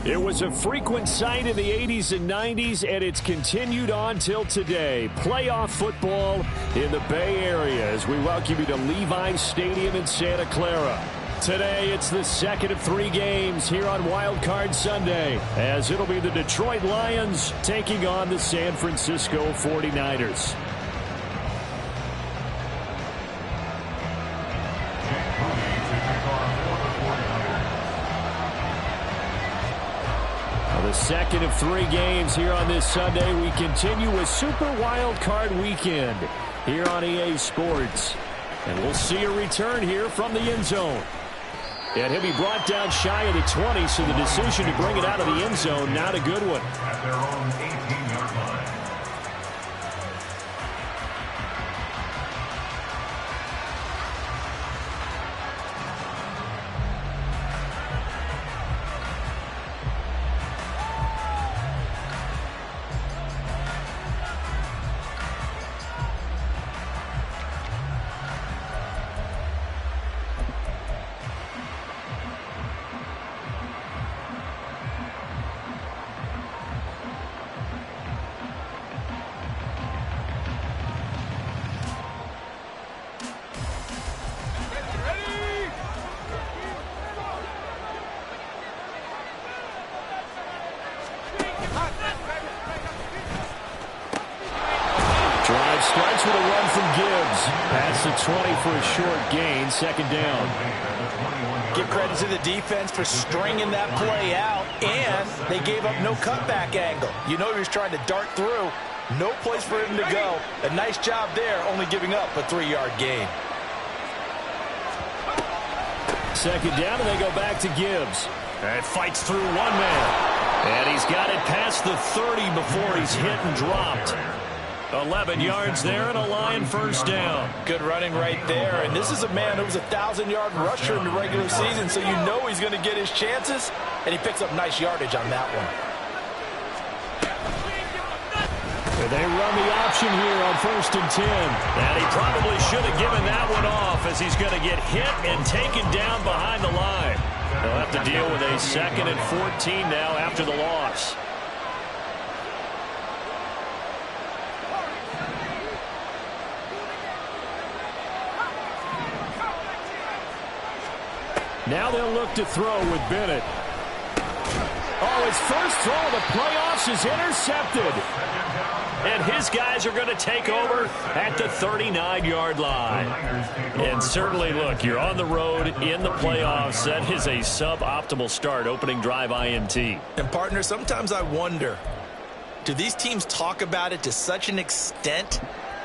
It was a frequent sight in the 80s and 90s, and it's continued on till today. Playoff football in the Bay Area as we welcome you to Levi's Stadium in Santa Clara. Today, it's the second of 3 games here on Wildcard Sunday, as it'll be the Detroit Lions taking on the San Francisco 49ers. The second of 3 games here on this Sunday. We continue with Super Wildcard Weekend here on EA Sports. And we'll see a return here from the end zone. And he'll be brought down shy of the 20, so the decision to bring it out of the end zone, not a good one. At their own 18-yard line. Starts with a run from Gibbs. Past the 20 for a short gain. Second down. Give credit to the defense for stringing that play out, and they gave up no cutback angle. You know he was trying to dart through. No place for him to go. A nice job there, only giving up a 3-yard gain. Second down, and they go back to Gibbs. And fights through one man. And he's got it past the 30 before he's hit and dropped. 11 yards there and a Lion first down. Good running right there. And this is a man who was a 1,000-yard rusher in the regular season, so you know he's going to get his chances. And he picks up nice yardage on that one. And they run the option here on 1st and 10. And he probably should have given that one off, as he's going to get hit and taken down behind the line. They'll have to deal with a 2nd and 14 now after the loss. Now they'll look to throw with Bennett. Oh, his first throw of the playoffs is intercepted. And his guys are going to take over at the 39-yard line. And certainly, look, you're on the road in the playoffs. That is a suboptimal start, opening drive INT. And, partner, sometimes I wonder, do these teams talk about it to such an extent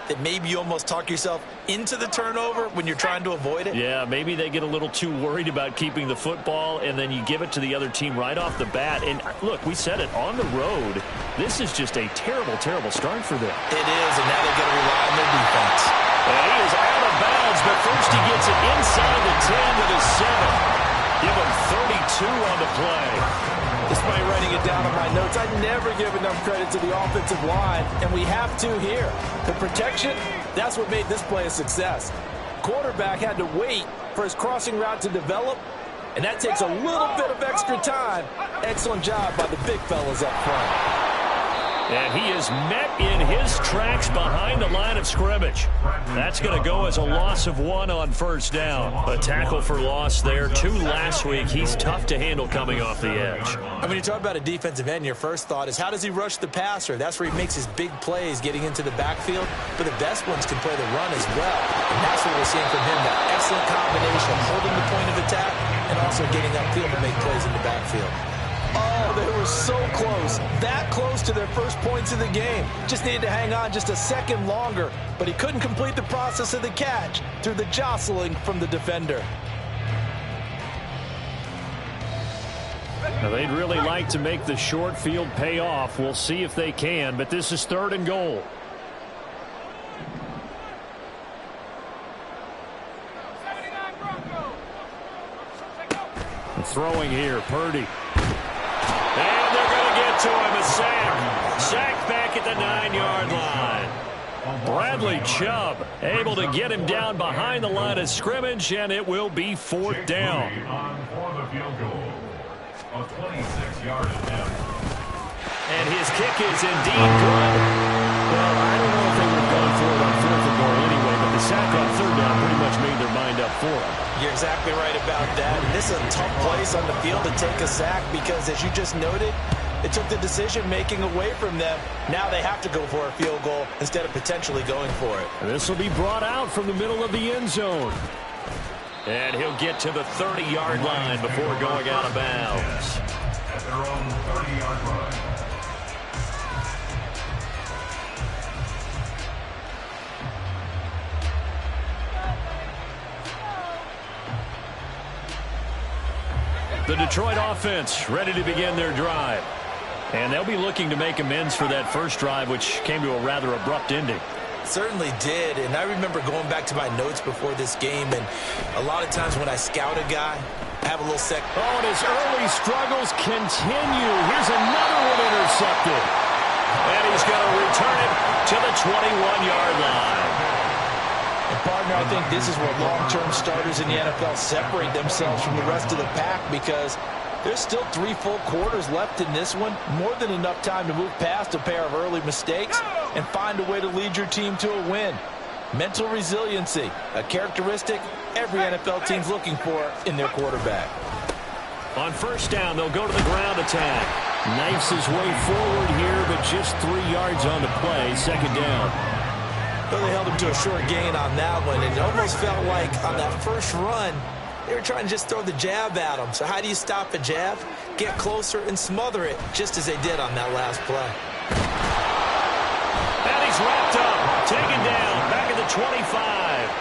that maybe you almost talk yourself into the turnover when you're trying to avoid it? Yeah, maybe they get a little too worried about keeping the football, and then you give it to the other team right off the bat. And, look, we said it, on the road, this is just a terrible, terrible start for them. It is, and now they're going to rely on their defense. And he is out of bounds, but first he gets it inside the 10 to the 7. Give him 32 on the play. Despite writing it down on my notes, I never give enough credit to the offensive line, and we have to here. The protection, that's what made this play a success. Quarterback had to wait for his crossing route to develop, and that takes a little bit of extra time. Excellent job by the big fellas up front. And he is met in his tracks behind the line of scrimmage. That's going to go as a loss of 1 on first down. A tackle for loss there. 2 last week. He's tough to handle coming off the edge. And when you talk about a defensive end, your first thought is, how does he rush the passer? That's where he makes his big plays getting into the backfield. But the best ones can play the run as well. And that's what we're seeing from him, that excellent combination of holding the point of attack and also getting upfield to make plays in the backfield. Oh, they were so close. That close to their first points of the game. Just needed to hang on just a second longer. But he couldn't complete the process of the catch through the jostling from the defender. Now, they'd really like to make the short field pay off. We'll see if they can, but this is 3rd and goal. Throwing here, Purdy. And they're going to get to him, a sack. Sacked back at the 9-yard line. Bradley Chubb able to get him down behind the line of scrimmage, and it will be 4th down. On for the field goal. A 26 yard attempt. And his kick is indeed good. Well, I don't know if they would have gone for it on 4th and goal anyway, but the sack on 3rd down pretty much made their mind up for it. You're exactly right about that. And this is a tough place on the field to take a sack because, as you just noted, it took the decision-making away from them. Now they have to go for a field goal instead of potentially going for it. And this will be brought out from the middle of the end zone. And he'll get to the 30-yard line before going out of bounds. At their own 30-yard line. The Detroit offense ready to begin their drive. And they'll be looking to make amends for that first drive, which came to a rather abrupt ending. Certainly did, and I remember going back to my notes before this game, and a lot of times when I scout a guy, I have a little sec. Oh, and his early struggles continue. Here's another one intercepted. And he's going to return it to the 21-yard line. And partner, I think this is where long-term starters in the NFL separate themselves from the rest of the pack because there's still 3 full quarters left in this one. More than enough time to move past a pair of early mistakes and find a way to lead your team to a win. Mental resiliency, a characteristic every NFL team's looking for in their quarterback. On 1st down, they'll go to the ground attack. Knifes his way forward here, but just 3 yards on the play. 2nd down. Well, they held him to a short gain on that one, and it almost felt like on that first run, they were trying to just throw the jab at him. So how do you stop a jab? Get closer and smother it, just as they did on that last play. And he's wrapped up, taken down, back at the 25.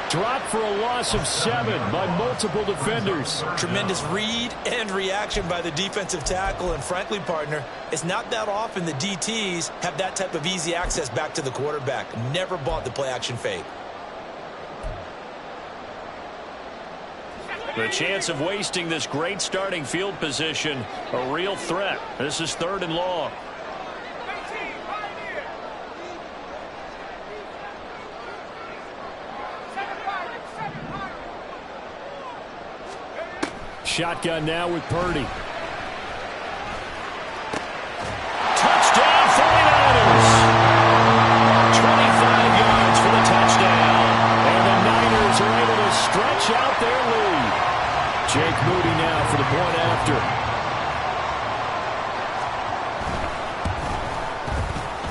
Dropped for a loss of 7 by multiple defenders. Tremendous read and reaction by the defensive tackle, and frankly, partner, it's not that often the DTs have that type of easy access back to the quarterback. Never bought the play-action fake. The chance of wasting this great starting field position, a real threat. This is 3rd and long. Shotgun now with Purdy. Touchdown 49ers. 25 yards for the touchdown. And the Niners are able to stretch out their lead. Jake Moody now for the point after.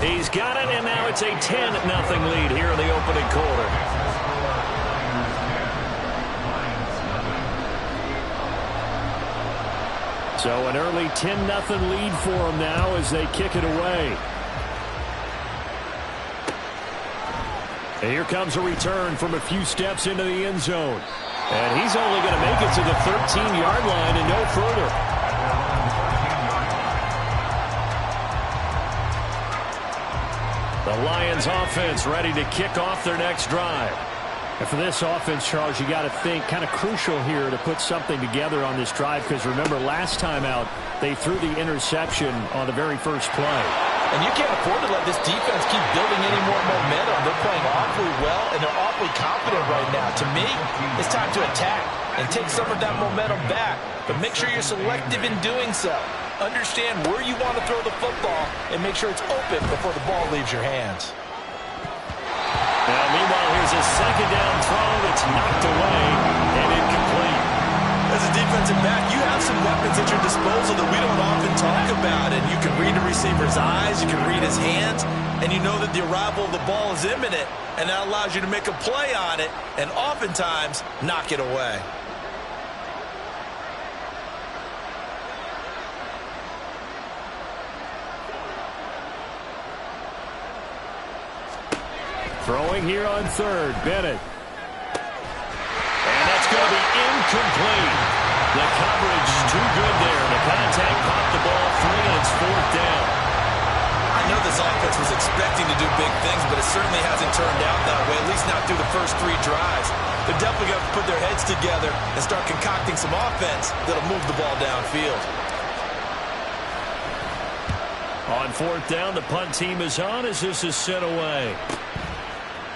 He's got it, and now it's a 10-0 lead here in the opening quarter. So an early 10-0 lead for them now as they kick it away. And here comes a return from a few steps into the end zone. And he's only going to make it to the 13-yard line and no further. The Lions offense ready to kick off their next drive. And for this offense, Charles, you got to think kind of crucial here to put something together on this drive because remember last time out they threw the interception on the very first play. And you can't afford to let this defense keep building any more momentum. They're playing awfully well and they're awfully confident right now. To me, it's time to attack and take some of that momentum back. But make sure you're selective in doing so. Understand where you want to throw the football and make sure it's open before the ball leaves your hands. Now, meanwhile, here's a 2nd down throw that's knocked away and incomplete. As a defensive back, you have some weapons at your disposal that we don't often talk about. And you can read a receiver's eyes, you can read his hands, and you know that the arrival of the ball is imminent. And that allows you to make a play on it and oftentimes knock it away. Throwing here on 3rd, Bennett. And that's going to be incomplete. The coverage too good there. The contact popped the ball free, and it's 4th down. I know this offense was expecting to do big things, but it certainly hasn't turned out that way, at least not through the first 3 drives. They're definitely going to put their heads together and start concocting some offense that'll move the ball downfield. On 4th down, the punt team is on as this is sent away.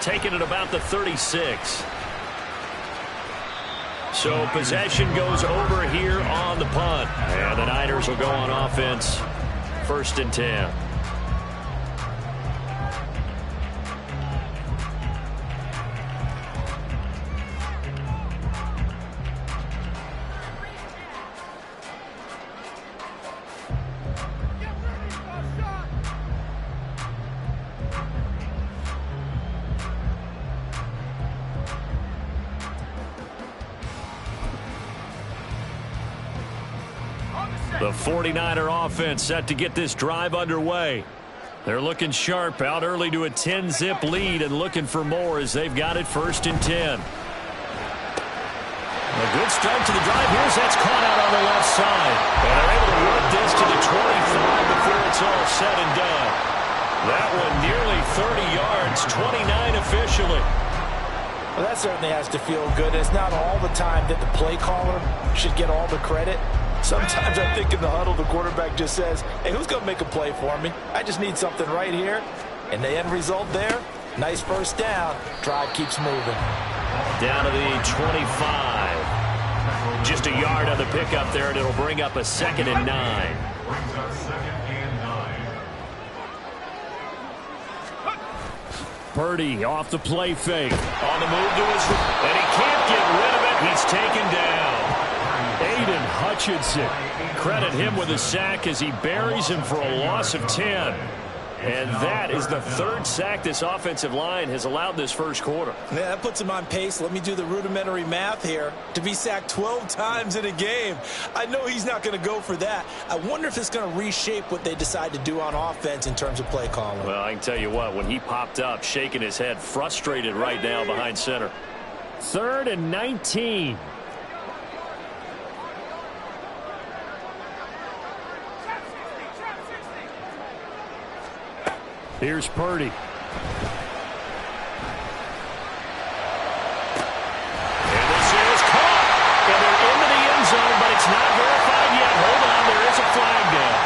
Taken at about the 36. So possession goes over here on the punt. And the Niners will go on offense. 1st and 10. The 49er offense set to get this drive underway. They're looking sharp, out early to a 10-zip lead and looking for more as they've got it 1st and 10. A good start to the drive. Here's that's caught out on the left side. And they're able to work this to the 25 before it's all said and done. That one nearly 30 yards, 29 officially. Well, that certainly has to feel good. It's not all the time that the play caller should get all the credit. Sometimes I think in the huddle, the quarterback just says, hey, who's going to make a play for me? I just need something right here. And the end result there, nice 1st down. Drive keeps moving. Down to the 25. Just a yard on the pickup there, and it'll bring up a 2nd and 9. Purdy off the play fake. On the move to his right. And he can't get rid of it. He's taken down. Aiden Hutchinson. Credit him with a sack as he buries him for a loss of 10. And that is the 3rd sack this offensive line has allowed this 1st quarter. Yeah, that puts him on pace. Let me do the rudimentary math here. To be sacked 12 times in a game, I know he's not going to go for that. I wonder if it's going to reshape what they decide to do on offense in terms of play calling. Well, I can tell you what, when he popped up, shaking his head, frustrated right now behind center. 3rd and 19. Here's Purdy. And this is caught. And they're into the end zone, but it's not verified yet. Hold on, there is a flag down.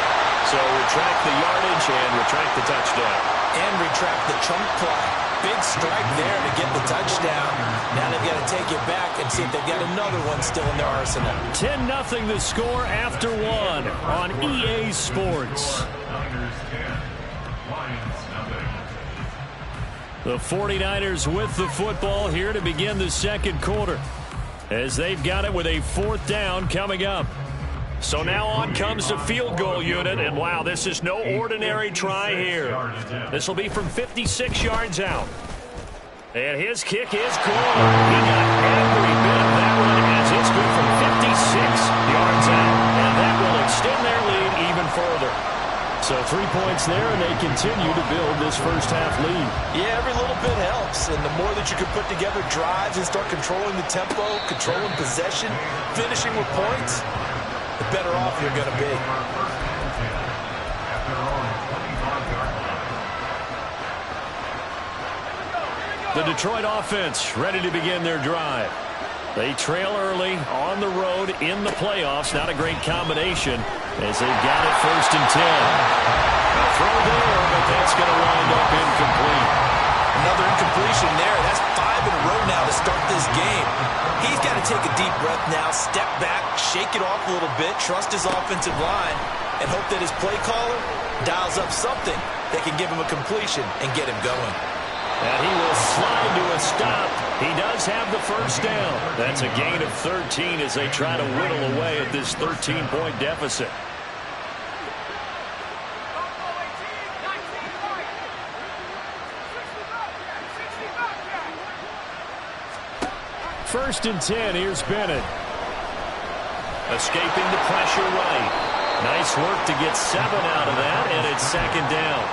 So retract the yardage and retract the touchdown. And retract the chunk play. Big strike there to get the touchdown. Now they've got to take it back and see if they've got another one still in their arsenal. 10-0 the score after 1 on EA Sports. The 49ers with the football here to begin the 2nd quarter as they've got it with a 4th down coming up. So now on comes the field goal unit, and wow, this is no ordinary try here. This will be from 56 yards out. And his kick is good. He got every bit of that one as it's good from 56 yards out. And that will extend their lead even further. So 3 points there, and they continue to build this 1st half lead. Yeah, every little bit helps. And the more that you can put together drives and start controlling the tempo, controlling possession, finishing with points, the better off you're going to be. The Detroit offense ready to begin their drive. They trail early on the road in the playoffs. Not a great combination as they've got it 1st and 10. A throw there, but that's going to wind up incomplete. Another incompletion there. That's 5 in a row now to start this game. He's got to take a deep breath now, step back, shake it off a little bit, trust his offensive line, and hope that his play caller dials up something that can give him a completion and get him going. And he will slide to a stop. He does have the 1st down. That's a gain of 13 as they try to whittle away at this 13-point deficit. First and 10, here's Bennett. Escaping the pressure right. Nice work to get 7 out of that, and it's 2nd down.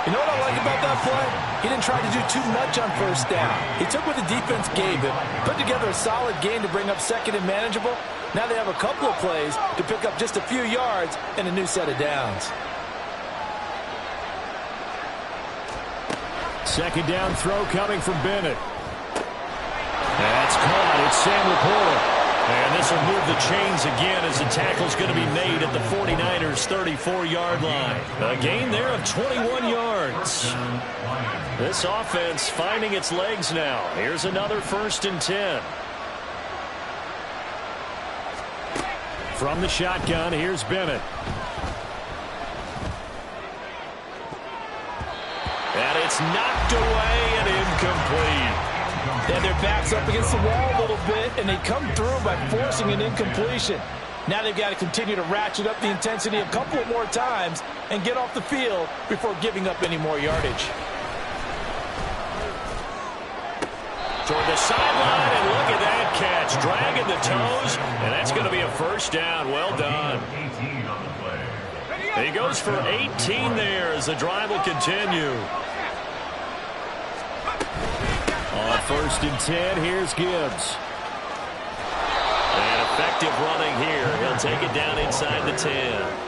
You know what I like about that play? He didn't try to do too much on 1st down. He took what the defense gave him, put together a solid game to bring up 2nd and manageable. Now they have a couple of plays to pick up just a few yards and a new set of downs. 2nd down throw coming from Bennett. That's caught. It's Sam Laporta. And this will move the chains again as the tackle's going to be made at the 49ers' 34-yard line. A gain there of 21 yards. This offense finding its legs now. Here's another 1st and 10. From the shotgun, here's Bennett. And it's knocked away and incomplete. And their back's up against the wall a little bit, and they come through by forcing an incompletion. Now they've got to continue to ratchet up the intensity a couple of more times and get off the field before giving up any more yardage. Toward the sideline, and look at that catch. Dragging the toes, and that's going to be a first down. Well done. 18 on the play. He goes for 18 there as the drive will continue. On 1st and 10, here's Gibbs. And effective running here. He'll take it down inside the 10.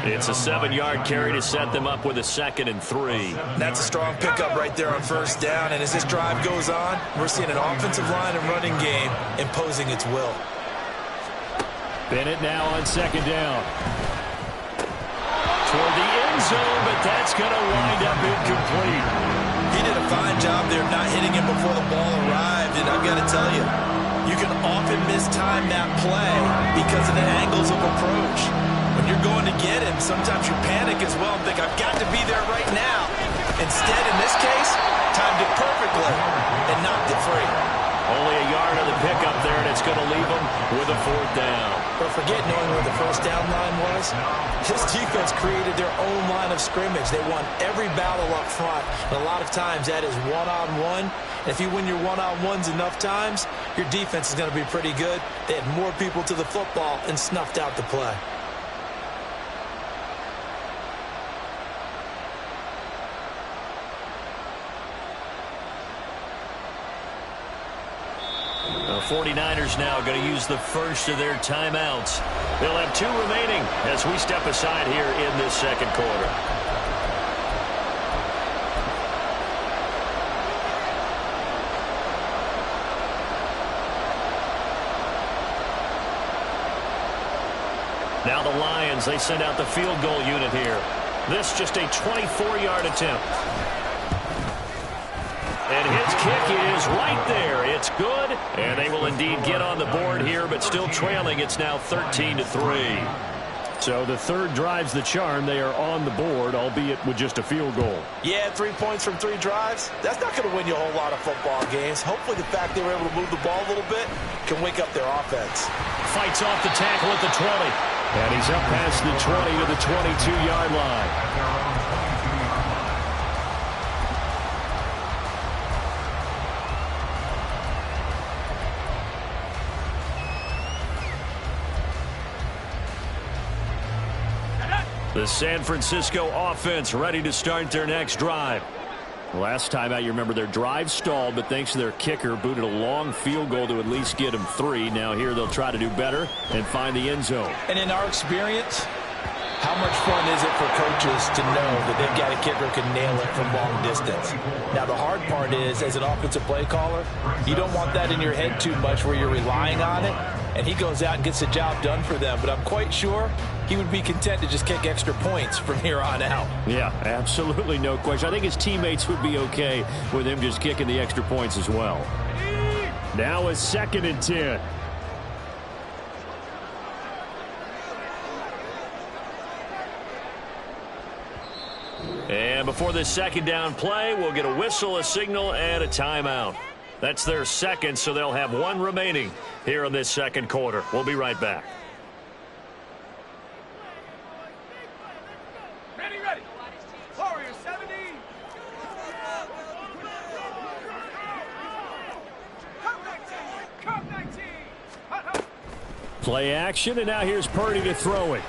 It's a 7-yard carry to set them up with a 2nd and 3. That's a strong pickup right there on 1st down. And as this drive goes on, we're seeing an offensive line and running game imposing its will. Bennett now on 2nd down. Toward the end zone, but that's going to wind up incomplete. He did a fine job there not hitting him before the ball arrived. And I've got to tell you, you can often mistime that play because of the angles of approach. When you're going to get him, sometimes you panic as well and think, I've got to be there right now. Instead, in this case, timed it perfectly and knocked it free. Only a yard of the pickup there, and it's going to leave them with a 4th down. But forget knowing where the 1st down line was. This defense created their own line of scrimmage. They won every battle up front, and a lot of times that is one-on-one. If you win your one-on-ones enough times, your defense is going to be pretty good. They had more people to the football and snuffed out the play. The 49ers now going to use the first of their timeouts. They'll have 2 remaining as we step aside here in this 2nd quarter. Now the Lions, they send out the field goal unit here. This just a 24-yard attempt. And his kick is right there. It's good, and they will indeed get on the board here, but still trailing. It's now 13-3. So the 3rd drives the charm. They are on the board, albeit with just a field goal. Yeah, 3 points from 3 drives. That's not going to win you a whole lot of football games. Hopefully the fact they were able to move the ball a little bit can wake up their offense. Fights off the tackle at the 20. And he's up past the 20 to the 22-yard line. The San Francisco offense ready to start their next drive. Last time out, you remember their drive stalled, but thanks to their kicker, booted a long field goal to at least get them 3. Now here they'll try to do better and find the end zone. And in our experience, how much fun is it for coaches to know that they've got a kicker who can nail it from long distance? Now the hard part is, as an offensive play caller, you don't want that in your head too much where you're relying on it, and he goes out and gets the job done for them. But I'm quite sure he would be content to just kick extra points from here on out. Yeah, absolutely no question. I think his teammates would be okay with him just kicking the extra points as well. Now a 2nd and 10. And before this 2nd down play, we'll get a whistle, a signal, and a timeout. That's their 2nd, so they'll have 1 remaining here in this 2nd quarter. We'll be right back. Ready. Warriors 70. Come 19. Play action, and now here's Purdy to throw it.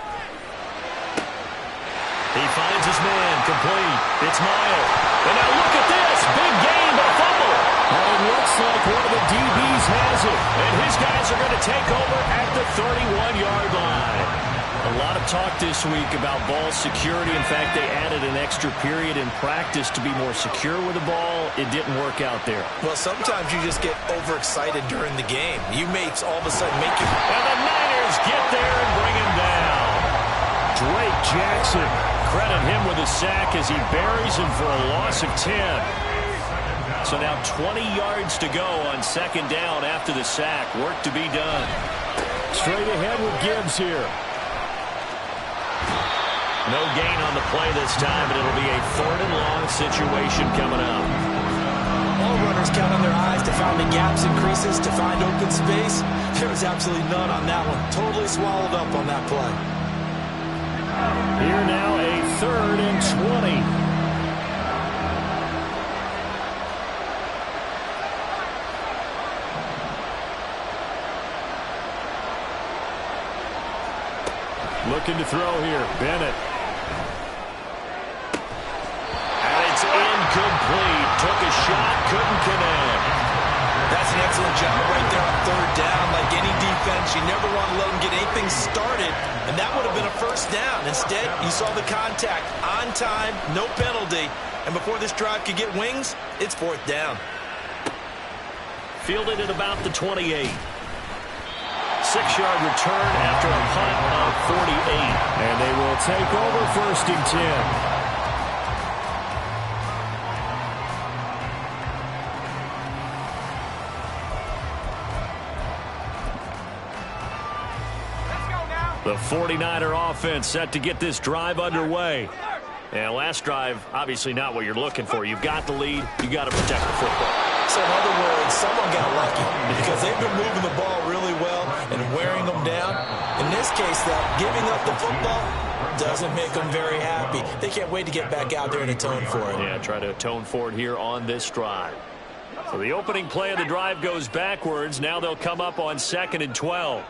He finds his man, complete. It's Miles. And now look at this. Big gain, but a fumble. And it looks like one of the DBs has it. And his guys are going to take over at the 31-yard line. A lot of talk this week about ball security. In fact, they added an extra period in practice to be more secure with the ball. It didn't work out there. Well, sometimes you just get overexcited during the game. You may all of a sudden make you... And the Niners get there and bring him down. Drake Jackson, credit him with a sack as he buries him for a loss of 10. So now 20 yards to go on 2nd down after the sack. Work to be done. Straight ahead with Gibbs here. No gain on the play this time, but it'll be a 3rd and long situation coming up. All runners count on their eyes to find the gaps and creases, to find open space. There was absolutely none on that one. Totally swallowed up on that play. Here now, a 3rd and 20. Looking to throw here, Bennett. And it's incomplete. Took a shot, couldn't connect. That's an excellent job right there on 3rd down. Like any defense, you never want to let them get anything started, and that would have been a 1st down. Instead, you saw the contact on time, no penalty, and before this drive could get wings, it's 4th down. Fielded at about the 28. 6-yard return after a punt of 48. And they will take over 1st and 10. The 49er offense set to get this drive underway. And last drive, obviously not what you're looking for. You've got the lead. You got to protect the football. So in other words, someone got lucky because they've been moving the ball really well and wearing them down. In this case, though, giving up the football doesn't make them very happy. They can't wait to get back out there and atone for it. Yeah, try to atone for it here on this drive. So the opening play of the drive goes backwards. Now they'll come up on 2nd and 12.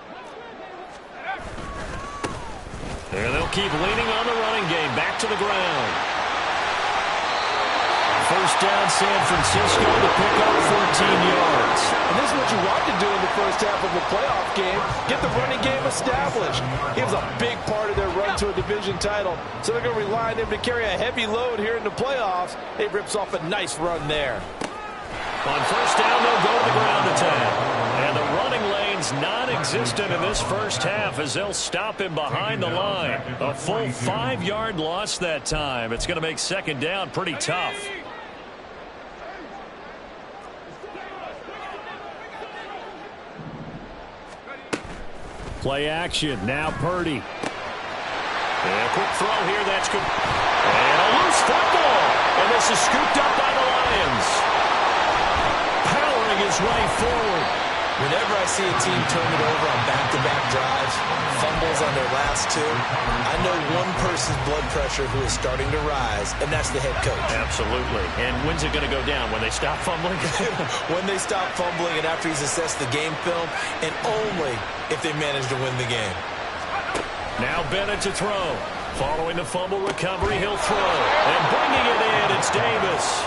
And they'll keep leaning on the running game. Back to the ground. 1st down, San Francisco to pick up 14 yards. And this is what you want to do in the 1st half of a playoff game. Get the running game established. He was a big part of their run to a division title. So they're going to rely on him to carry a heavy load here in the playoffs. He rips off a nice run there. On 1st down, they'll go to the ground attack. And the running lane's non-existent in this 1st half as they'll stop him behind the line. A full 5-yard loss that time. It's going to make 2nd down pretty tough. Play action. Now Purdy. And a quick throw here. That's good. And a loose football. And this is scooped up by the Lions. Powering his way forward. Whenever I see a team turn it over on back-to-back drives, fumbles on their last 2, I know one person's blood pressure who is starting to rise, and that's the head coach. Absolutely. And when's it going to go down? When they stop fumbling? When they stop fumbling and after he's assessed the game film, and only if they manage to win the game. Now Bennett to throw. Following the fumble recovery, he'll throw. And bringing it in, it's Davis.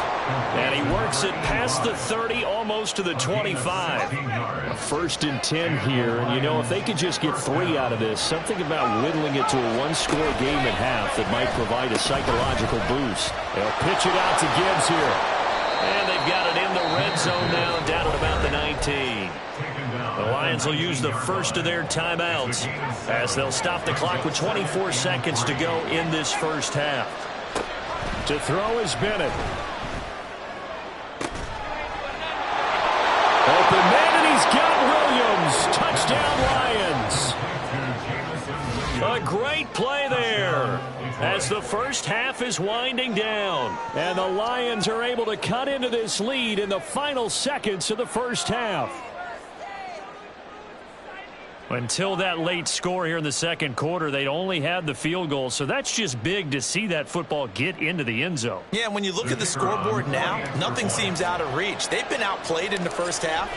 And he works it past the 30, almost to the 25. A 1st and 10 here. And, you know, if they could just get 3 out of this, something about whittling it to a 1-score game at half that might provide a psychological boost. They'll pitch it out to Gibbs here. And they've got it in the red zone now, down at about the 19. The Lions will use the first of their timeouts as they'll stop the clock with 24 seconds to go in this 1st half. To throw is Bennett. Open man, and he's got Williams. Touchdown, Lions. A great play there as the 1st half is winding down. And the Lions are able to cut into this lead in the final seconds of the 1st half. Until that late score here in the 2nd quarter, they'd only had the field goal, so that's just big to see that football get into the end zone. Yeah, when you look at the scoreboard now, nothing seems out of reach. They've been outplayed in the 1st half,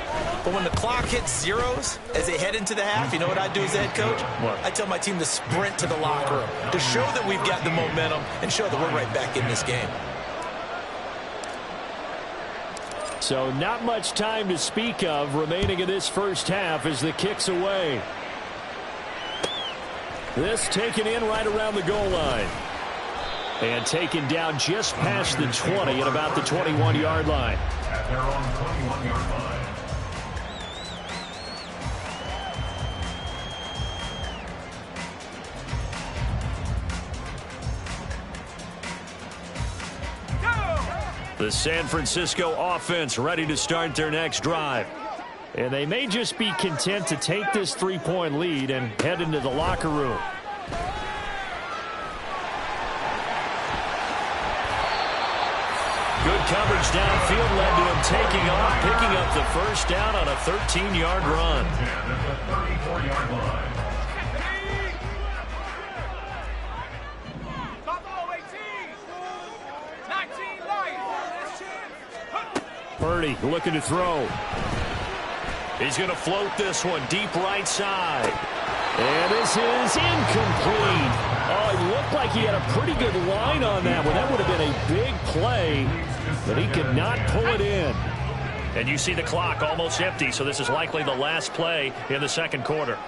but when the clock hits zeros as they head into the half, you know what I do as head coach? What? I tell my team to sprint to the locker room to show that we've got the momentum and show that we're right back in this game. So not much time to speak of remaining in this 1st half as the kick's away. This taken in right around the goal line. And taken down just past the 20 at about the 21-yard line. At their own 21-yard line. The San Francisco offense ready to start their next drive. And they may just be content to take this three-point lead and head into the locker room. Good coverage downfield led to him taking off, picking up the first down on a 13-yard run. Purdy looking to throw. He's going to float this one deep right side. And this is incomplete. Oh, it looked like he had a pretty good line on that one. That would have been a big play, but he could not pull it in. And you see the clock almost empty, so this is likely the last play in the second quarter.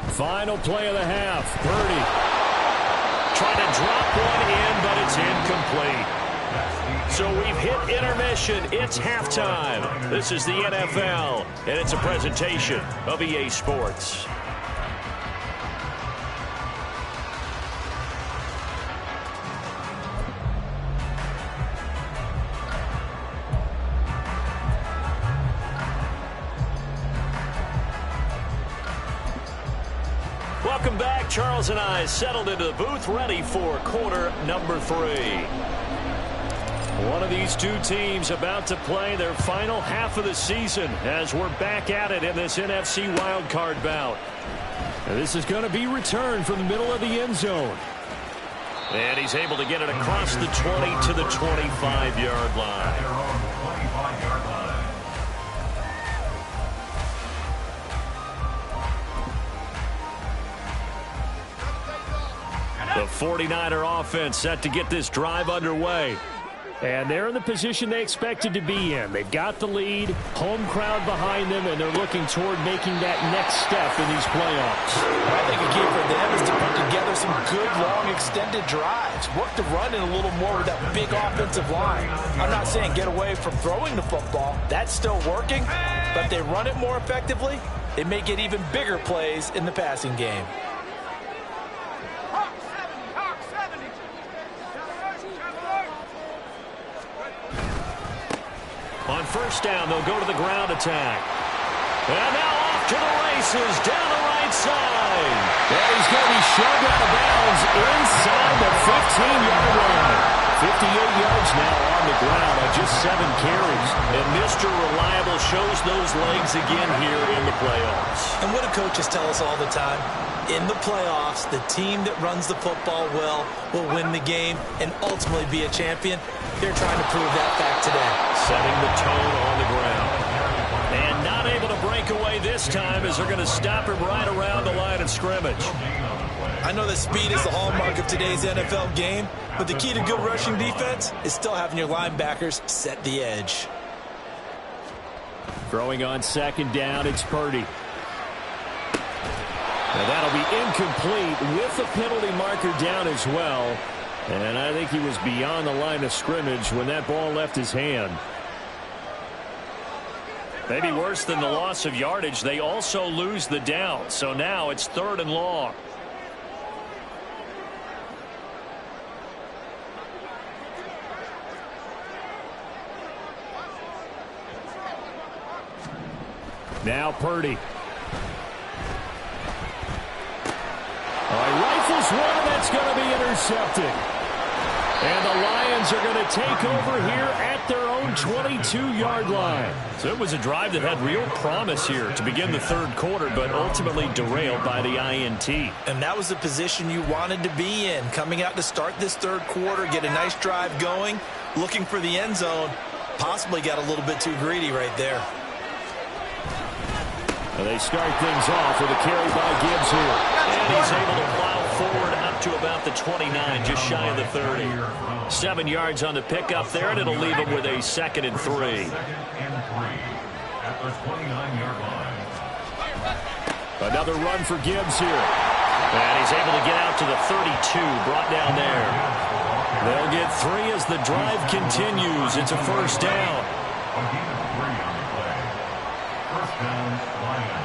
Final play of the half. Purdy trying to drop one in, but it's incomplete. So we've hit intermission. It's halftime. This is the NFL, and it's a presentation of EA Sports. Welcome back. Charles and I settled into the booth, ready for quarter number 3. One of these two teams about to play their final half of the season as we're back at it in this NFC Wildcard bout. And this is going to be returned from the middle of the end zone. And he's able to get it across the 20 to the 25-yard line. The 49er offense set to get this drive underway. And they're in the position they expected to be in. They've got the lead, home crowd behind them, and they're looking toward making that next step in these playoffs. I think a key for them is to put together some good, long, extended drives. Work the run in a little more with that big offensive line. I'm not saying get away from throwing the football. That's still working. But if they run it more effectively, they may get even bigger plays in the passing game. On first down, they'll go to the ground attack. And now off to the races, down the right side. And he's going to be shoved out of bounds inside the 15-yard line. 58 yards now on the ground on just 7 carries. And Mr. Reliable shows those legs again here in the playoffs. And what do coaches tell us all the time? In the playoffs, the team that runs the football well will win the game and ultimately be a champion. They're trying to prove that fact today. Setting the tone on the ground. And not able to break away this time as they're going to stop him right around the line of scrimmage. I know that speed is the hallmark of today's NFL game, but the key to good rushing defense is still having your linebackers set the edge. Throwing on second down, it's Purdy. Now that'll be incomplete with the penalty marker down as well. And I think he was beyond the line of scrimmage when that ball left his hand. Maybe worse than the loss of yardage, they also lose the down. So now it's 3rd and long. Now Purdy. Rifles one that's going to be intercepted. And the Lions are going to take over here at their own 22-yard line. So it was a drive that had real promise here to begin the third quarter, but ultimately derailed by the INT. And that was the position you wanted to be in. Coming out to start this third quarter, get a nice drive going, looking for the end zone. Possibly got a little bit too greedy right there. And they start things off with a carry by Gibbs here. And he's able to plow forward up to about the 29, just shy of the 30. 7 yards on the pickup there, and it'll leave him with a 2nd and 3. At the 29-yard line. Another run for Gibbs here. And he's able to get out to the 32, brought down there. They'll get 3 as the drive continues. It's a first down. First down, Lions.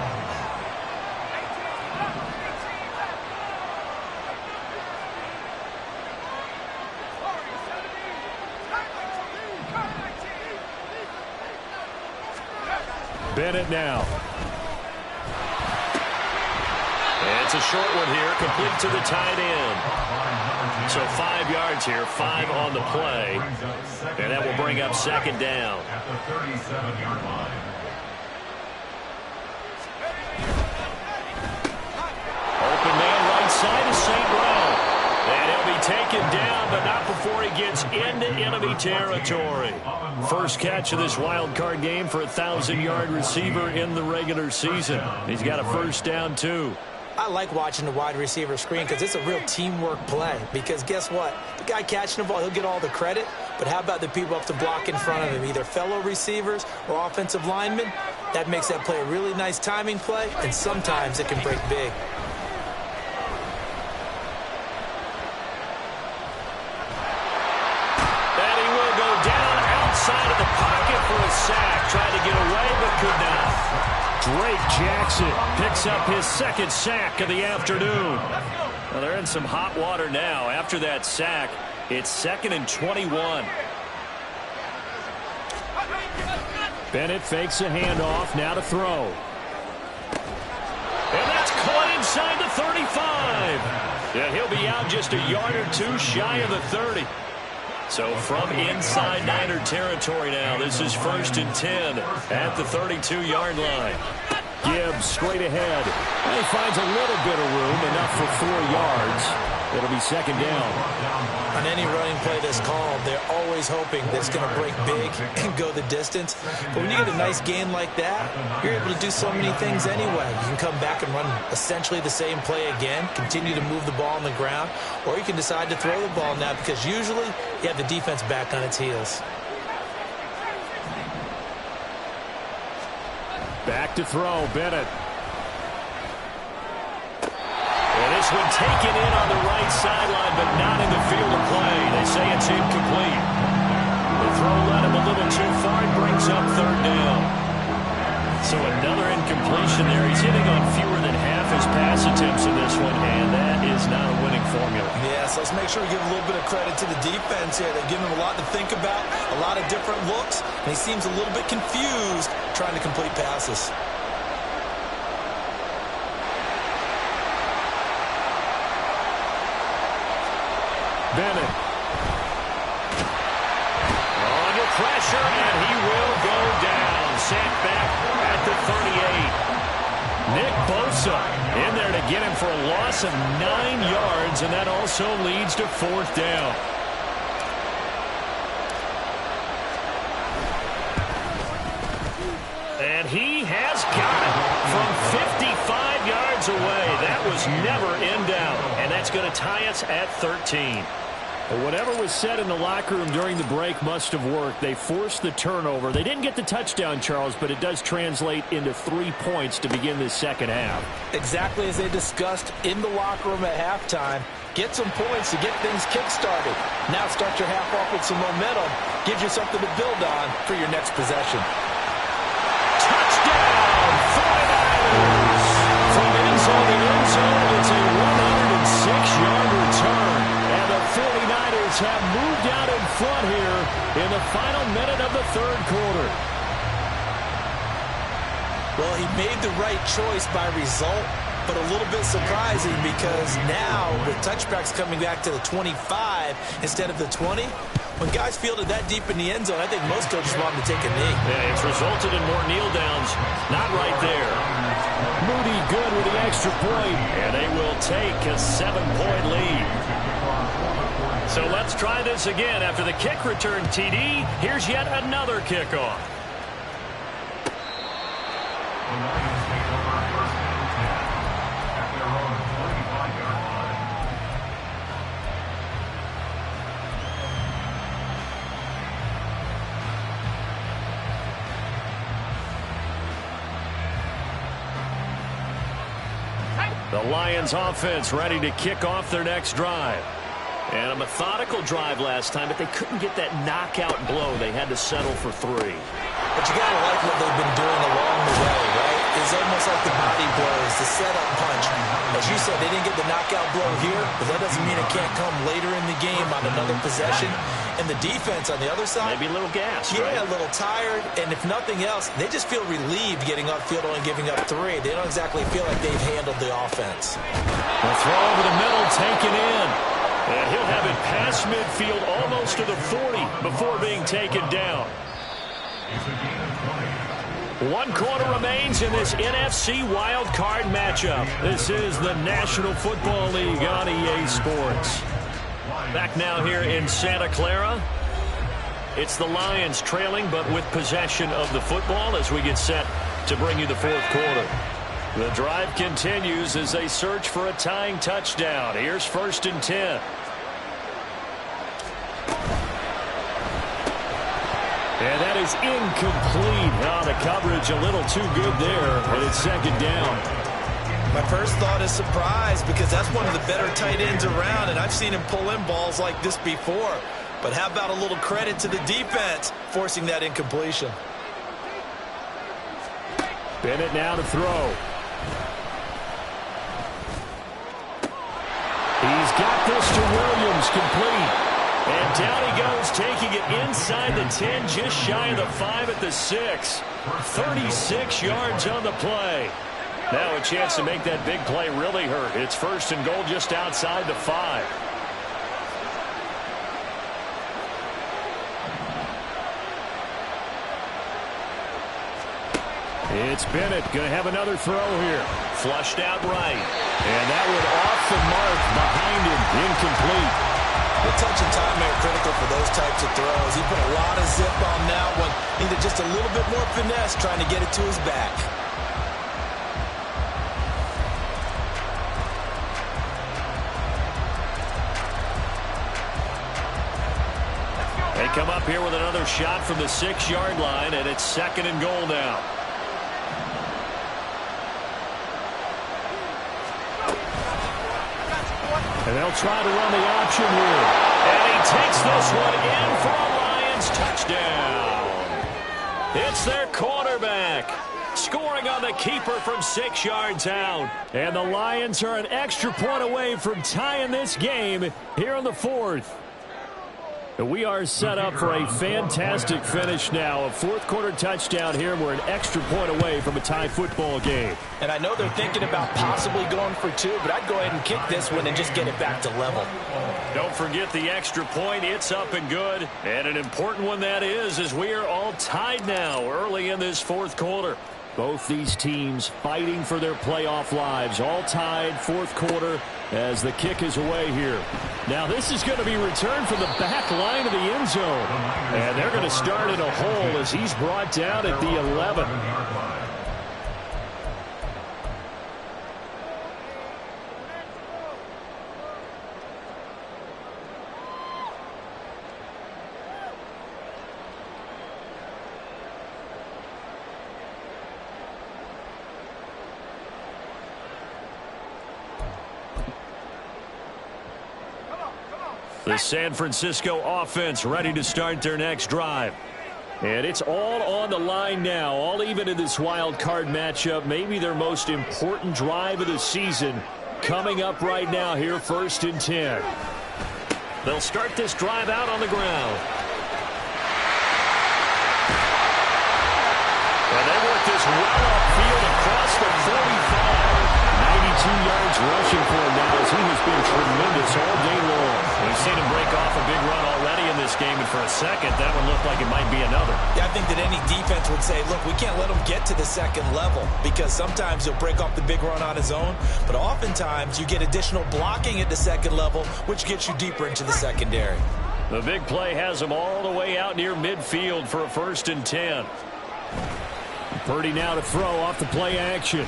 Bennett now. It's a short one here, complete to the tight end. So 5 yards here, 5 on the play. And that will bring up second down. At the 37-yard line. Open man right side is St. Brown. And he'll be taken down, but not before he gets into enemy territory. First catch of this wild card game for a 1,000-yard receiver in the regular season. He's got a first down, too. I like watching the wide receiver screen because it's a real teamwork play. Because guess what? The guy catching the ball, he'll get all the credit. But how about the people up to block in front of him, either fellow receivers or offensive linemen? That makes that play a really nice timing play, and sometimes it can break big. And he will go down outside of the pocket for a sack. Tried to get away, but could not. Drake Jackson picks up his second sack of the afternoon. Well, they're in some hot water now. After that sack, it's 2nd and 21. Bennett fakes a handoff, now to throw. And that's caught inside the 35. Yeah, he'll be out just a yard or two shy of the 30. So from inside Niner territory now, this is 1st and 10 at the 32-yard line. Gibbs straight ahead. And he finds a little bit of room, enough for 4 yards. It'll be second down. On any running play that's called, they're always hoping that it's going to break big and go the distance. But when you get a nice gain like that, you're able to do so many things anyway. You can come back and run essentially the same play again, continue to move the ball on the ground, or you can decide to throw the ball now because usually you have the defense back on its heels. Back to throw, Bennett. And this one taken in on the right sideline, but not in the field of play. They say it's incomplete. The throw led him a little too far. It brings up 3rd down. So another incompletion there. He's hitting on fewer than half his pass attempts in this one, and that is not a winning formula. Yes, let's make sure we give a little bit of credit to the defense here. They've given him a lot to think about, a lot of different looks, and he seems a little bit confused trying to complete passes. Bennett. Under pressure, and he will go down. Sacked back at the 38. Nick Bosa in there to get him for a loss of 9 yards, and that also leads to 4th down. And he has got it from 55 yards away. That was never in doubt, and that's going to tie us at 13. Well, whatever was said in the locker room during the break must have worked. They forced the turnover. They didn't get the touchdown, Charles, but it does translate into 3 points to begin this second half. Exactly as they discussed in the locker room at halftime. Get some points to get things kick-started. Now start your half off with some momentum. Gives you something to build on for your next possession. Touchdown, 49ers! From end zone to end zone, it's a 106-yard return. And the 49ers have moved out in front here in the final minute of the 3rd quarter. Well, he made the right choice by result, but a little bit surprising because now with touchbacks coming back to the 25 instead of the 20, when guys fielded that deep in the end zone, I think most coaches want them to take a knee. Yeah, it's resulted in more kneel downs. Not right there. Moody good with the extra point. And they will take a 7-point lead. So let's try this again. After the kick return TD, here's yet another kickoff. The Lions take over 1st and 10 at their own 45-yard line. The Lions offense ready to kick off their next drive. And a methodical drive last time, but they couldn't get that knockout blow. They had to settle for 3. But you got to like what they've been doing along the way, right? It's almost like the body blows, the setup punch. As you said, they didn't get the knockout blow here, but that doesn't mean it can't come later in the game on another possession. And the defense on the other side, maybe a little gas, yeah, right? A little tired. And if nothing else, they just feel relieved getting upfield only giving up 3. They don't exactly feel like they've handled the offense. A throw over the middle, taken in. And he'll have it past midfield almost to the 40 before being taken down. 1 quarter remains in this NFC Wildcard matchup. This is the National Football League on EA Sports. Back now here in Santa Clara. It's the Lions trailing, but with possession of the football as we get set to bring you the 4th quarter. The drive continues as they search for a tying touchdown. Here's 1st and 10. And that is incomplete. Oh, the coverage a little too good there, and it's 2nd down. My first thought is surprise because that's one of the better tight ends around, and I've seen him pull in balls like this before. But how about a little credit to the defense forcing that incompletion? Bennett now to throw. He's got this to Williams, complete. And down he goes, taking it inside the 10, just shy of the 5 at the 6. 36 yards on the play. Now a chance to make that big play really hurt. It's 1st and goal just outside the 5. It's Bennett going to have another throw here. Flushed out right. And that one off the mark behind him. Incomplete. The touch and time are critical for those types of throws. He put a lot of zip on that one. Needed just a little bit more finesse trying to get it to his back. They come up here with another shot from the 6-yard line, and it's 2nd and goal now. And they'll try to run the option here. And he takes this one in for a Lions touchdown. It's their quarterback scoring on the keeper from 6 yards out. And the Lions are an extra point away from tying this game here in the 4th. We are set up for a fantastic finish now. A 4th quarter touchdown here. We're an extra point away from a tie football game. And I know they're thinking about possibly going for 2, but I'd go ahead and kick this one and just get it back to level. Don't forget the extra point. It's up and good. And an important one that is, as we are all tied now early in this 4th quarter. Both these teams fighting for their playoff lives. All tied, 4th quarter as the kick is away here. Now this is going to be returned from the back line of the end zone. And they're going to start in a hole as he's brought down at the 11. The San Francisco offense ready to start their next drive. And it's all on the line now, all even in this wild card matchup. Maybe their most important drive of the season coming up right now here, 1st and 10. They'll start this drive out on the ground. And they work this well upfield across the 45. 92 yards rushing for him now as he has been tremendous all day long. We've seen him break off a big run already in this game, and for a second, that one looked like it might be another. Yeah, I think that any defense would say, look, we can't let him get to the 2nd level because sometimes he'll break off the big run on his own, but oftentimes you get additional blocking at the 2nd level, which gets you deeper into the secondary. The big play has him all the way out near midfield for a 1st and 10. Purdy now to throw off the play action.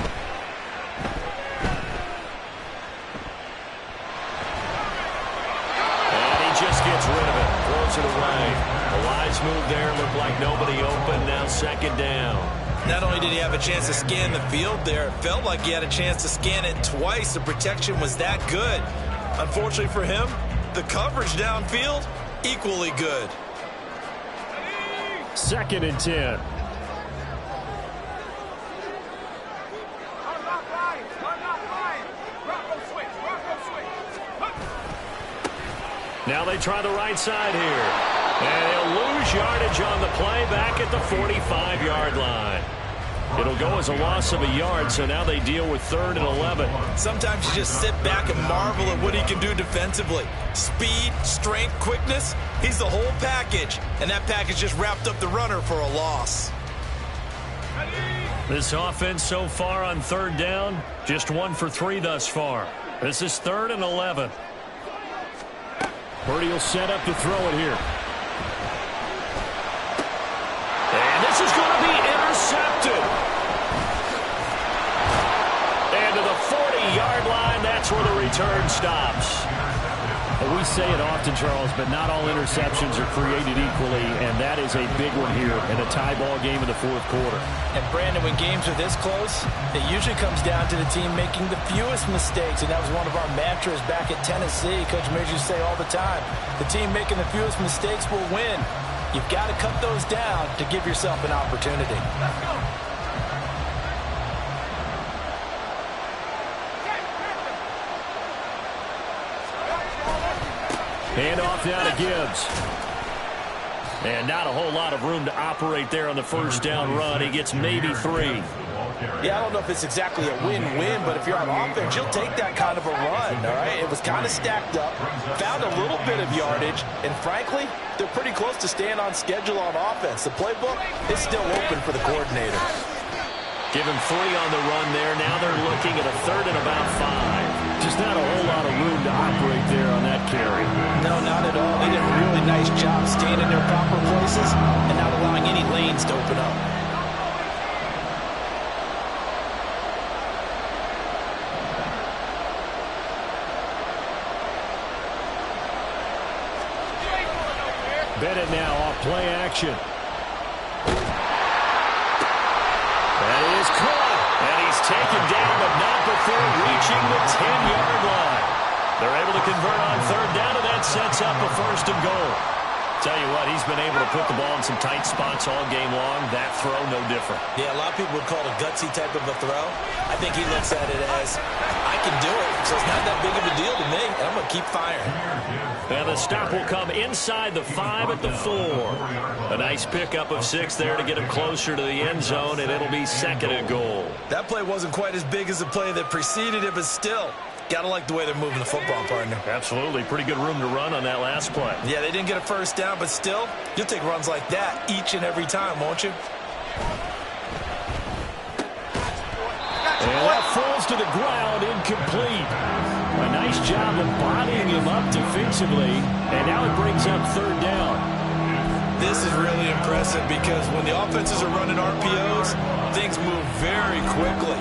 Just gets rid of it, throws it away. A wise move there, looked like nobody open, now 2nd down. Not only did he have a chance to scan the field there, it felt like he had a chance to scan it twice. The protection was that good. Unfortunately for him, the coverage downfield, equally good. 2nd and 10. Now they try the right side here. And they'll lose yardage on the play back at the 45-yard line. It'll go as a loss of a yard, so now they deal with 3rd and 11. Sometimes you just sit back and marvel at what he can do defensively. Speed, strength, quickness, he's the whole package. And that package just wrapped up the runner for a loss. This offense so far on 3rd down, just 1 for 3 thus far. This is 3rd and 11. Purdy will set up to throw it here. And this is going to be intercepted. And to the 40-yard line, that's where the return stops. Well, we say it often, Charles, but not all interceptions are created equally, and that is a big one here in a tie ball game in the 4th quarter. And, Brandon, when games are this close, it usually comes down to the team making the fewest mistakes, and that was one of our mantras back at Tennessee. Coach Major used to say all the time, the team making the fewest mistakes will win. You've got to cut those down to give yourself an opportunity. Hand off now to Gibbs. And not a whole lot of room to operate there on the 1st down run. He gets maybe 3. Yeah, I don't know if it's exactly a win-win, but if you're on offense, you'll take that kind of a run, all right? It was kind of stacked up, found a little bit of yardage, and frankly, they're pretty close to staying on schedule on offense. The playbook is still open for the coordinator. Give him 3 on the run there. Now they're looking at a 3rd and about 5. Just not a whole lot of room to operate there on that carry. No, not at all. They did a really nice job staying in their proper places and not allowing any lanes to open up. Bennett now off play action. That is caught. And he's taken down, but not before reaching the 10-yard line. They're able to convert on 3rd down, and that sets up a 1st and goal. Tell you what, he's been able to put the ball in some tight spots all game long. That throw, no different. Yeah, a lot of people would call it a gutsy type of a throw. I think he looks at it as, I can do it, so it's not that big of a deal to me, and I'm going to keep firing. And the stop will come inside the 5 at the 4. A nice pickup of 6 there to get him closer to the end zone, and it'll be 2nd and goal. That play wasn't quite as big as the play that preceded it, but still, got to like the way they're moving the football, partner. Absolutely. Pretty good room to run on that last play. Yeah, they didn't get a 1st down, but still, you'll take runs like that each and every time, won't you? And that falls to the ground, incomplete. A nice job of bodying him up defensively, and now it brings up 3rd down. This is really impressive because when the offenses are running RPOs, things move very quickly.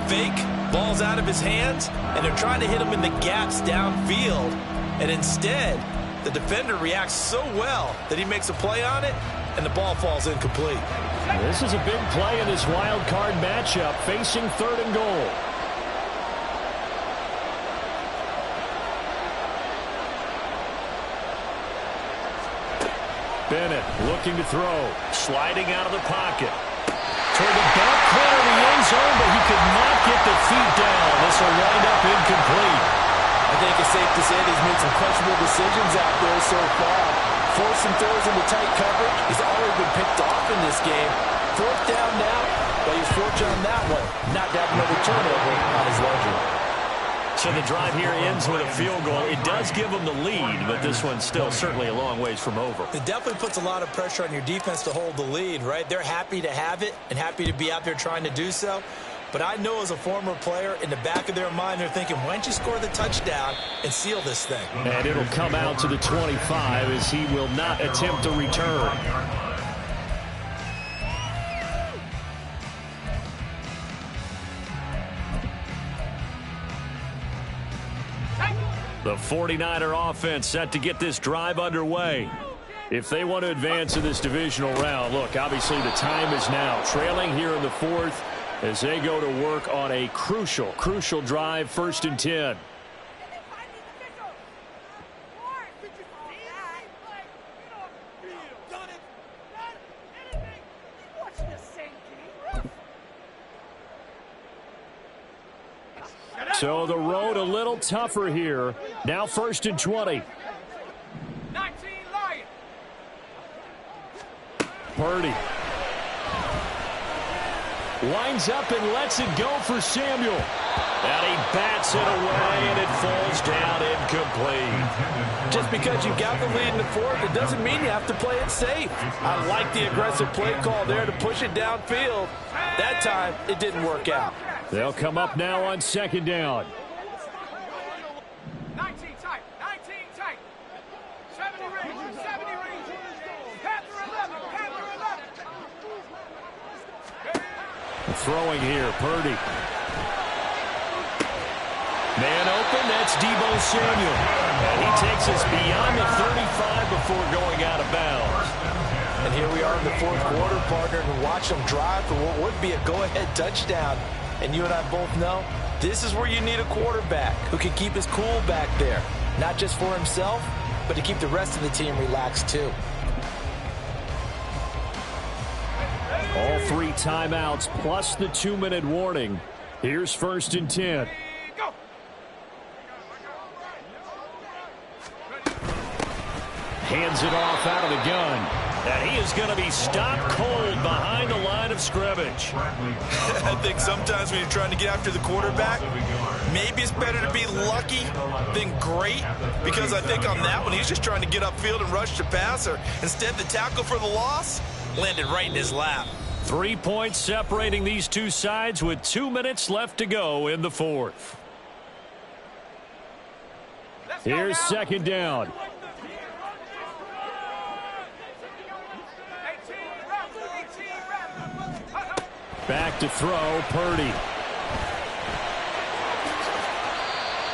Fake, ball's out of his hands, and they're trying to hit him in the gaps downfield. And instead, the defender reacts so well that he makes a play on it, and the ball falls incomplete. This is a big play in this wild card matchup, facing 3rd and goal. Bennett looking to throw. Sliding out of the pocket. Toward the back corner of the end zone, but he could not get the feet down. This will wind up incomplete. I think it's safe to say that he's made some questionable decisions out there so far. Forcing throws into tight coverage. He's already been picked off in this game. 4th down now, but he's fortunate on that one. Not to have another turnover on his ledger. So the drive here ends with a field goal. It does give them the lead, but this one's still certainly a long ways from over. It definitely puts a lot of pressure on your defense to hold the lead, right? They're happy to have it and happy to be out there trying to do so. But I know as a former player, in the back of their mind, they're thinking, why don't you score the touchdown and seal this thing? And it'll come out to the 25 as he will not attempt a return. The 49er offense set to get this drive underway. If they want to advance in this divisional round, look, obviously the time is now. Trailing here in the 4th as they go to work on a crucial drive, 1st and 10. So the road a little tougher here. Now 1st and 20. Purdy. Winds up and lets it go for Samuel. And he bats it away, and it falls down incomplete. Just because you got the lead in the fourth, it doesn't mean you have to play it safe. I like the aggressive play call there to push it downfield. That time, it didn't work out. They'll come up now on second down. 19 tight, 19 tight. 70 range, 70 range. Panther 11, Panther 11. Throwing here, Purdy. Man open, that's Deebo Samuel. And he takes us beyond the 35 before going out of bounds. And here we are in the fourth quarter, partner, and watch them drive for what would be a go-ahead touchdown. And you and I both know this is where you need a quarterback who can keep his cool back there. Not just for himself, but to keep the rest of the team relaxed too. All 3 timeouts plus the 2-minute warning. Here's 1st and 10. Go. Hands it off out of the gun. And he is going to be stopped cold behind the line of scrimmage. I think sometimes when you're trying to get after the quarterback, maybe it's better to be lucky than great, because I think on that one, he's just trying to get upfield and rush the passer. Instead, the tackle for the loss landed right in his lap. 3 points separating these two sides with 2 minutes left to go in the fourth. Here's second down. Back to throw, Purdy.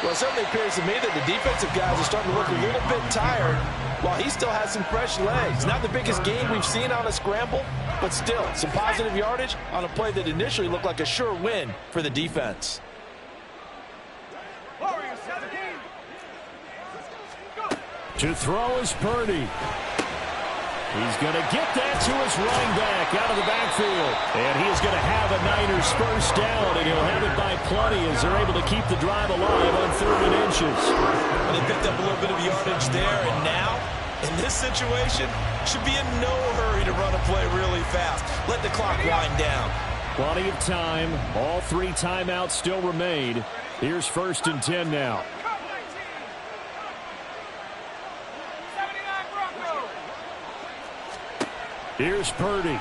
Well, it certainly appears to me that the defensive guys are starting to look a little bit tired while he still has some fresh legs. Not the biggest gain we've seen on a scramble, but still some positive yardage on a play that initially looked like a sure win for the defense. To throw is Purdy. He's going to get that to his running back out of the backfield. And he is going to have a Niners first down, and he'll have it by plenty as they're able to keep the drive alive on 3rd and inches. Well, they picked up a little bit of yardage there, and now, in this situation, should be in no hurry to run a play really fast. Let the clock wind down. Plenty of time. All 3 timeouts still remain. Here's 1st and 10 now. Here's Purdy.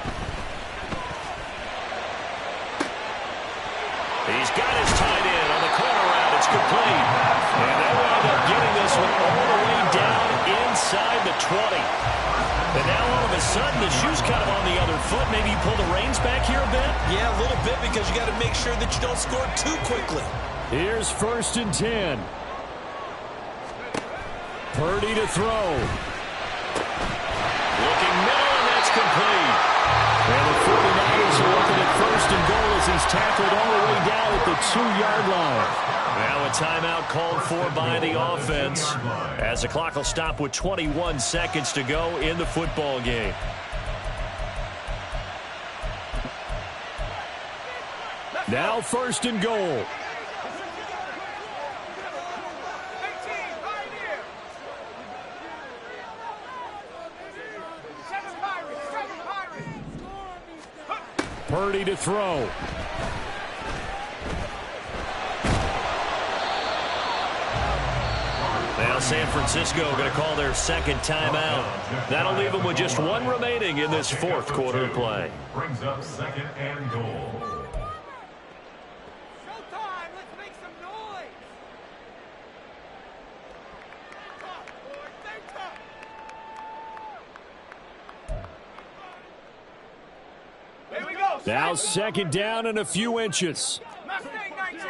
He's got his tight end on the corner route. It's complete. And they will end up getting this one all the way down inside the 20. And now all of a sudden the shoe's kind of on the other foot. Maybe you pull the reins back here a bit? Yeah, a little bit, because you got to make sure that you don't score too quickly. Here's 1st and 10. Purdy to throw. Looking middle. Complete. And the 49ers are looking at 1st and goal as he's tackled all the way down at the 2-yard line. Now a timeout called for by the offense as the clock will stop with 21 seconds to go in the football game. Now 1st and goal. Purdy to throw. Now San Francisco going to call their second timeout. That'll leave them with just 1 remaining in this fourth quarter of play. Brings up 2nd and goal. Showtime! Let's make some noise! Here we go! Now 2nd down and a few inches. Mustang 19!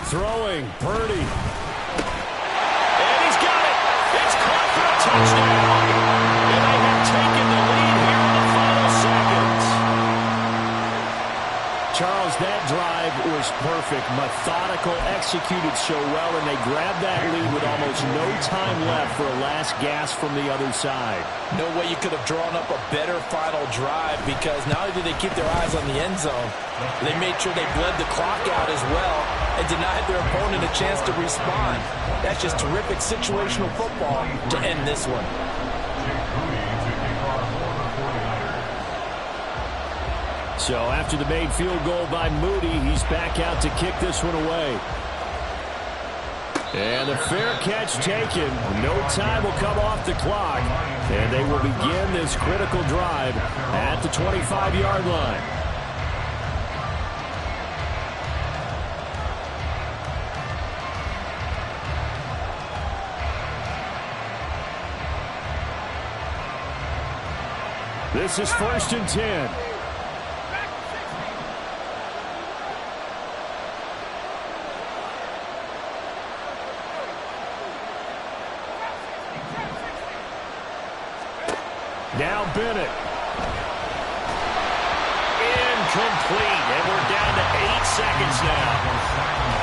Throwing, Purdy. And he's got it. It's caught for a touchdown. And they have taken the lead here in the final seconds. Charles, that drive was perfect. Methodical, executed so well, and they grabbed that lead with almost no time left for a last gasp from the other side. No way you could have drawn up a better final drive, because not only did they keep their eyes on the end zone, they made sure they bled the clock out as well and denied their opponent a chance to respond. That's just terrific situational football to end this one. Jake Moody to So after the made field goal by Moody, he's back out to kick this one away. And the fair catch taken. No time will come off the clock. And they will begin this critical drive at the 25-yard line. This is 1st and 10. Now Bennett. Incomplete. And we're down to 8 seconds now.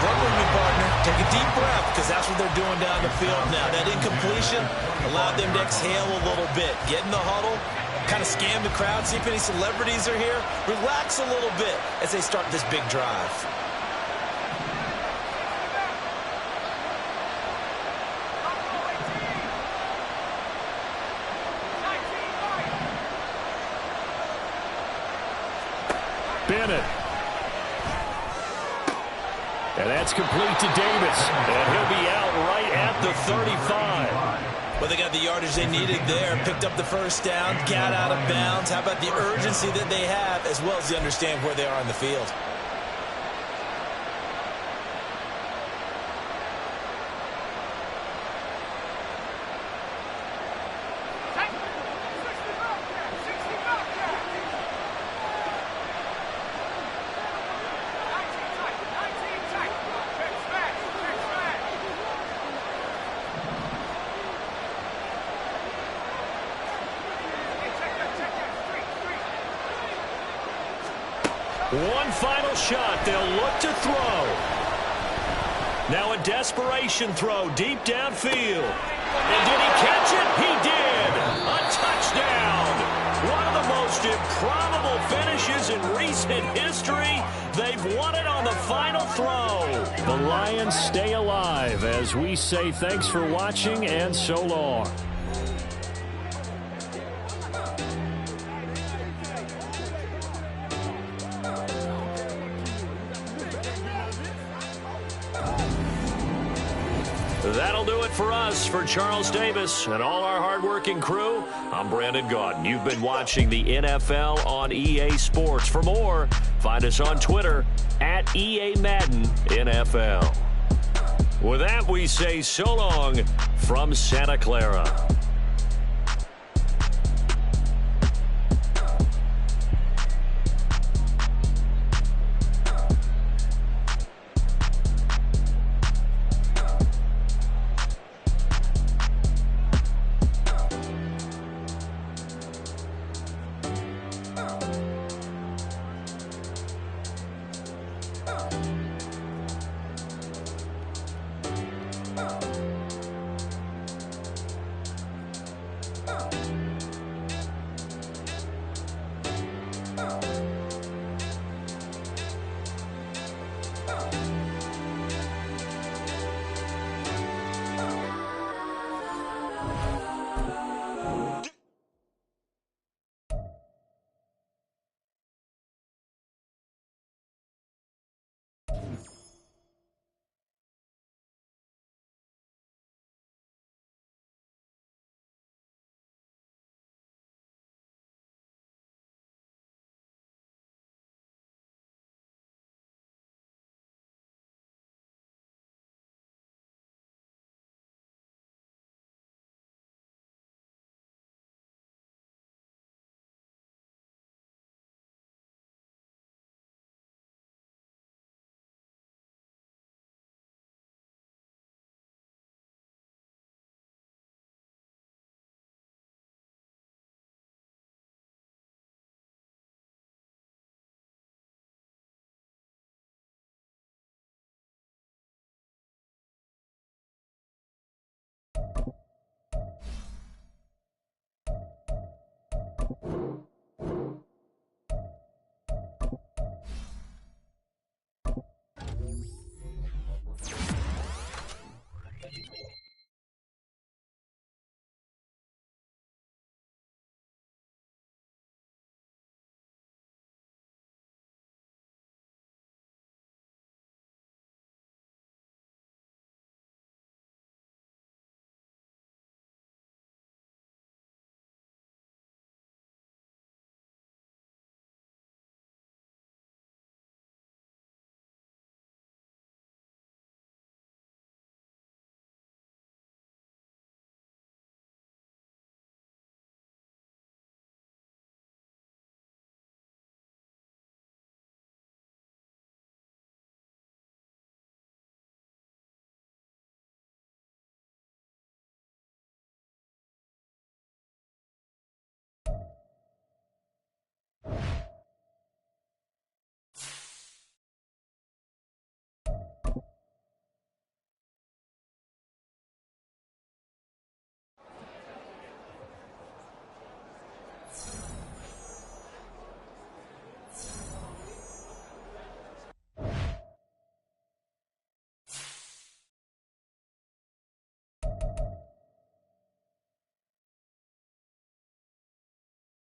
Work with me, partner. Take a deep breath, because that's what they're doing down the field now. That incompletion allowed them to exhale a little bit. Get in the huddle, kind of scan the crowd, see if any celebrities are here. Relax a little bit as they start this big drive. Bennett. And that's complete to Davis. And he'll be out right at the 35. Well, they got the yardage they needed there. Picked up the first down, got out of bounds. How about the urgency that they have, as well as they understand where they are on the field? One final shot. They'll look to throw. Now a desperation throw deep downfield. And did he catch it? He did. A touchdown. One of the most improbable finishes in recent history. They've won it on the final throw. The Lions stay alive as we say thanks for watching and so long. That'll do it for us. For Charles Davis and all our hardworking crew, I'm Brandon Gaudin. You've been watching the NFL on EA Sports. For more, find us on Twitter at EA Madden NFL. With that, we say so long from Santa Clara.